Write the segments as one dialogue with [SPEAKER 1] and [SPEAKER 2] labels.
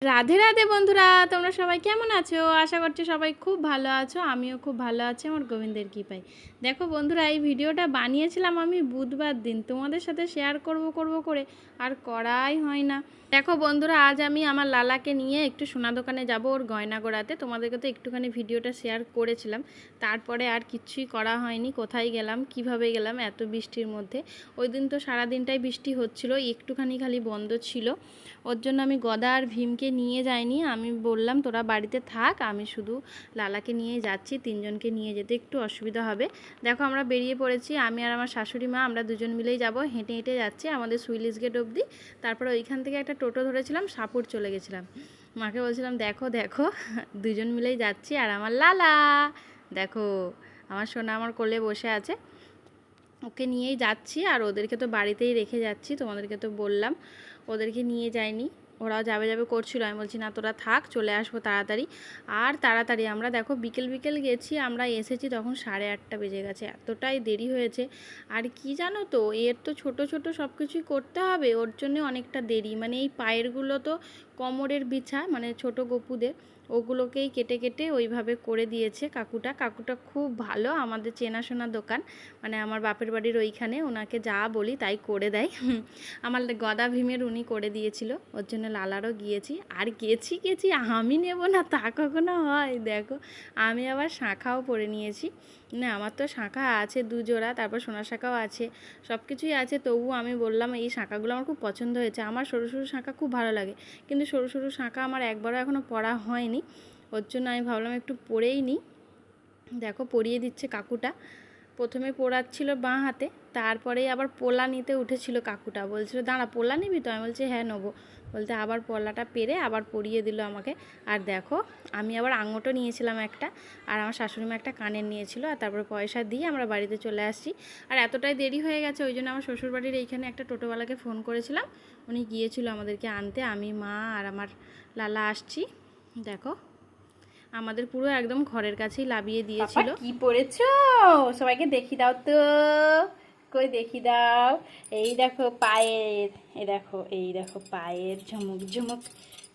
[SPEAKER 1] রাধে রাধে বন্ধুরা, তোমরা সবাই কেমন আছো? আশা করছি সবাই খুব ভালো আছো। আমিও খুব ভালো আছি আমার গোবিন্দের কৃপায়। দেখো বন্ধুরা, এই ভিডিওটা বানিয়েছিলাম আমি বুধবার দিন, তোমাদের সাথে শেয়ার করব করে আর করাই হয় না। দেখো বন্ধুরা, আজ আমি আমার লালাকে নিয়ে একটু সোনা দোকানে যাব ওর গয়না গড়াতে। তোমাদেরকে তো একটুখানি ভিডিওটা শেয়ার করেছিলাম, তারপরে আর কিচ্ছুই করা হয়নি। কোথায় গেলাম, কিভাবে গেলাম এত বৃষ্টির মধ্যে। ওই দিন তো সারা দিনটাই বৃষ্টি হচ্ছিল, একটুখানি খালি বন্ধ ছিল। ওর জন্য আমি গদা আর ভীমকে নিয়ে যাইনি। আমি বললাম তোরা বাড়িতে থাক, আমি শুধু লালাকে নিয়ে যাচ্ছি, তিনজনকে নিয়ে যেতে একটু অসুবিধা হবে। দেখো আমরা বেরিয়ে পড়েছি, আমি আর আমার শাশুড়ি মা, আমরা দুজন মিলেই যাব। হেঁটে হেঁটে যাচ্ছি আমাদের সুইলিশ গেট অবধি। তারপরে ওইখান থেকে একটা টোটো ধরেছিলাম, সাপুর চলে গেছিলাম। মাকে বলছিলাম দেখো দেখো দুজন মিলেই যাচ্ছি। আর আমার লালা দেখো, আমার সোনা আমার কোলে বসে আছে, ওকে নিয়েই যাচ্ছি। আর ওদেরকে তো বাড়িতেই রেখে যাচ্ছি, তোমাদেরকে তো বললাম ওদেরকে নিয়ে যাইনি। ওরাও যাবে যাবে করছিল, আমি বলছি না তোরা থাক, চলে আসবো তাড়াতাড়ি। আর তাড়াতাড়ি আমরা দেখো বিকেল বিকেল গেছি, আমরা এসেছি তখন 8:30 বেজে গেছে, এতটাই দেরি হয়েছে। আর কি জানো তো, এর তো ছোট ছোট সব কিছুই করতে হবে, ওর জন্য অনেকটা দেরি। মানে এই পায়েরগুলো তো কোমরের বিছা, মানে ছোট গপুদের, ওগুলোকেই কেটে কেটে ওইভাবে করে দিয়েছে কাকুটা খুব ভালো, আমাদের চেনাশোনা দোকান, মানে আমার বাপের বাড়ির ওইখানে। ওনাকে যা বলি তাই করে দেয়। আমার গদা ভীমের উনি করে দিয়েছিল, ওর জন্য লালারও গিয়েছি। আর গেছি আমি নেব না তা কখনো হয়? দেখো আমি আবার শাঁখাও পরে নিয়েছি। না আমার তো শাঁখা আছে 2 জোড়া, তারপর সোনা শাঁখাও আছে, সব কিছুই আছে। তবুও আমি বললাম এই শাঁখাগুলো আমার খুব পছন্দ হয়েছে। আমার সরু সরু শাঁখা খুব ভালো লাগে, কিন্তু সরু সরু শাঁখা আমার একবারও এখনও পরা হয়নি। ওর জন্য আমি ভাবলাম একটু পরেই নিই। দেখো পরিয়ে দিচ্ছে কাকুটা। প্রথমে পোড়াচ্ছিল বাঁ হাতে, তারপরেই আবার পোলা নিতে উঠেছিল কাকুটা, বলছিল দাঁড়া পোলা নিবি তো? আমি বলছি হ্যাঁ নেবো। বলতে আবার পলাটা পেরে আবার পরিয়ে দিল আমাকে। আর দেখো আমি আবার আঙুরও নিয়েছিলাম একটা, আর আমার শাশুড়িমা একটা কানের নিয়েছিল। আর তারপরে পয়সা দিয়ে আমরা বাড়িতে চলে আসছি। আর এতটাই দেরি হয়ে গেছে, ওই জন্য আমার শ্বশুরবাড়ির এইখানে একটা টোটোওয়ালাকে ফোন করেছিলাম, উনি গিয়েছিল আমাদেরকে আনতে। আমি, মা আর আমার লালা আসছি। দেখো আমাদের পুরো একদম ঘরের কাছেই লাবিয়ে দিয়েছিল। কি পড়েছো? সবাইকে দেখি দাও তো, কই দেখি দাও। এই দেখো পায়ের, এই দেখো পায়ের ঝুমুক ঝুমুক,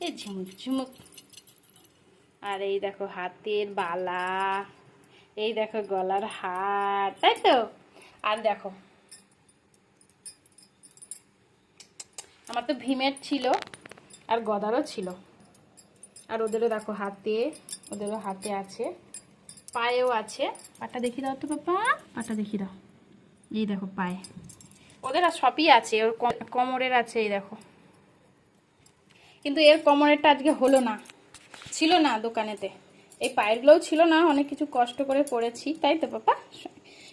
[SPEAKER 1] এই ঝুমুক ঝুমুক। আর এই দেখো হাতের বালা, এই দেখো গলার হার, তাই তো? আর দেখো আমার তো ভীমের ছিল আর গদারও ছিল। আর ওদেরও দেখো হাতে, ওদেরও হাতে আছে, পায়েও আছে। পাটা দেখি দাও তো বাবা, পাটা দেখি দাও। এই দেখো পায়ে, ওদের আর সবই আছে। ওর কোমরের আছে, এই দেখো। কিন্তু এর কোমরেরটা আজকে হলো না, ছিল না দোকানেতে। এই পায়েরগুলোও ছিল না, অনেক কিছু কষ্ট করে করেছি, তাই তো বাবা?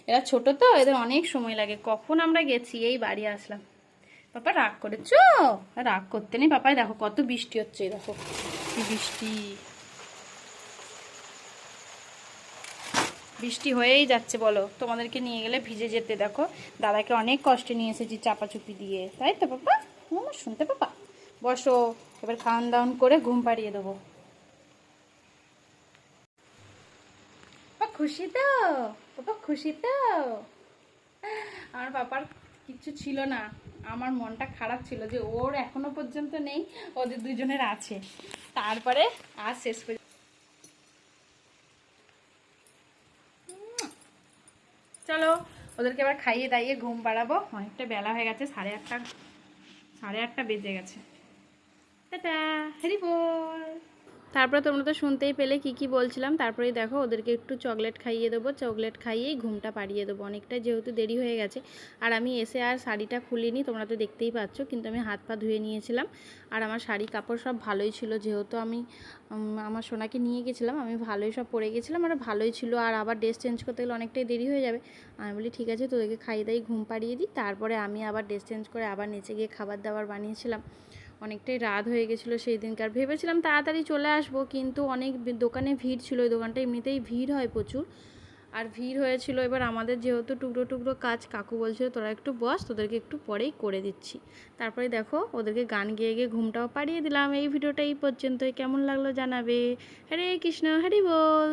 [SPEAKER 1] এরা ছোট তো, এদের অনেক সময় লাগে। কখন আমরা গেছি, এই বাড়ি আসলাম। পাপা রাগ করেছো? রাগ করতে নেই পাপাই, দেখো কত বৃষ্টি হচ্ছে, দেখো কি বৃষ্টি, বৃষ্টি হয়েই যাচ্ছে। বলো তোমাদেরকে নিয়ে গেলে ভিজে যেতে। দেখো দাদাকে অনেক কষ্টে নিয়ে এসেছি চাপাচুপি দিয়ে, তাই তো পাপা? শুনতে পাপা? বসো, এবার খাওয়ান দাওয়ান করে ঘুম পাড়িয়ে দেবো। পাপা খুশি তো? পাপা খুশি তো? আমার পাপার কিচ্ছু ছিল না, আমার মনটা খারাপ ছিল যে ওর এখনো পর্যন্ত নেই, ওদের দুজনের আছে। তারপরে আজ শেষ পর্যন্ত চলো ওদেরকে এবার খাইয়ে দাইয়ে ঘুম পাড়াবো। অনেকটা বেলা হয়ে গেছে, 8:30 বেজে গেছে। টাটা, হ্যারি বল। তারপরে তোমরা তো শুনতেই পেলে কি কি বলছিলাম। তারপরেই দেখো ওদেরকে একটু চকলেট খাইয়ে দেবো, চকলেট খাইয়েই ঘুমটা পাড়িয়ে দেবো। অনেকটা যেহেতু দেরি হয়ে গেছে। আর আমি এসে আর শাড়িটা খুলিনি, তোমরা তো দেখতেই পাচ্ছ, কিন্তু আমি হাত পা ধুয়ে নিয়েছিলাম। আর আমার শাড়ি কাপড় সব ভালোই ছিল, যেহেতু আমি আমার সোনাকে নিয়ে গেছিলাম, আমি ভালোই সব পরে গেছিলাম, আর ভালোই ছিল। আর আবার ড্রেস চেঞ্জ করতে গেলে অনেকটাই দেরি হয়ে যাবে। আমি বলি ঠিক আছে তোদেরকে খাইয়ে দাই ঘুম পাড়িয়ে দিই, তারপরে আমি আবার ড্রেস চেঞ্জ করে আবার নিচে গিয়ে খাবার দাবার বানিয়েছিলাম। অনেকটাই রাত হয়ে গেছিলো সেই দিনকার। ভেবেছিলাম তাড়াতাড়ি চলে আসবো, কিন্তু অনেক দোকানে ভিড় ছিল। ওই দোকানটা এমনিতেই ভিড় হয় প্রচুর, আর ভিড় হয়েছিল। এবার আমাদের যেহেতু টুকরো টুকরো কাজ, কাকু বলছিল তোরা একটু বস, তোদেরকে একটু পরেই করে দিচ্ছি। তারপরে দেখো ওদেরকে গান গেয়ে গিয়ে ঘুমটাও পাড়িয়ে দিলাম। এই ভিডিওটা এই পর্যন্তই, কেমন লাগলো জানাবে। হরে কৃষ্ণ, হরি বল।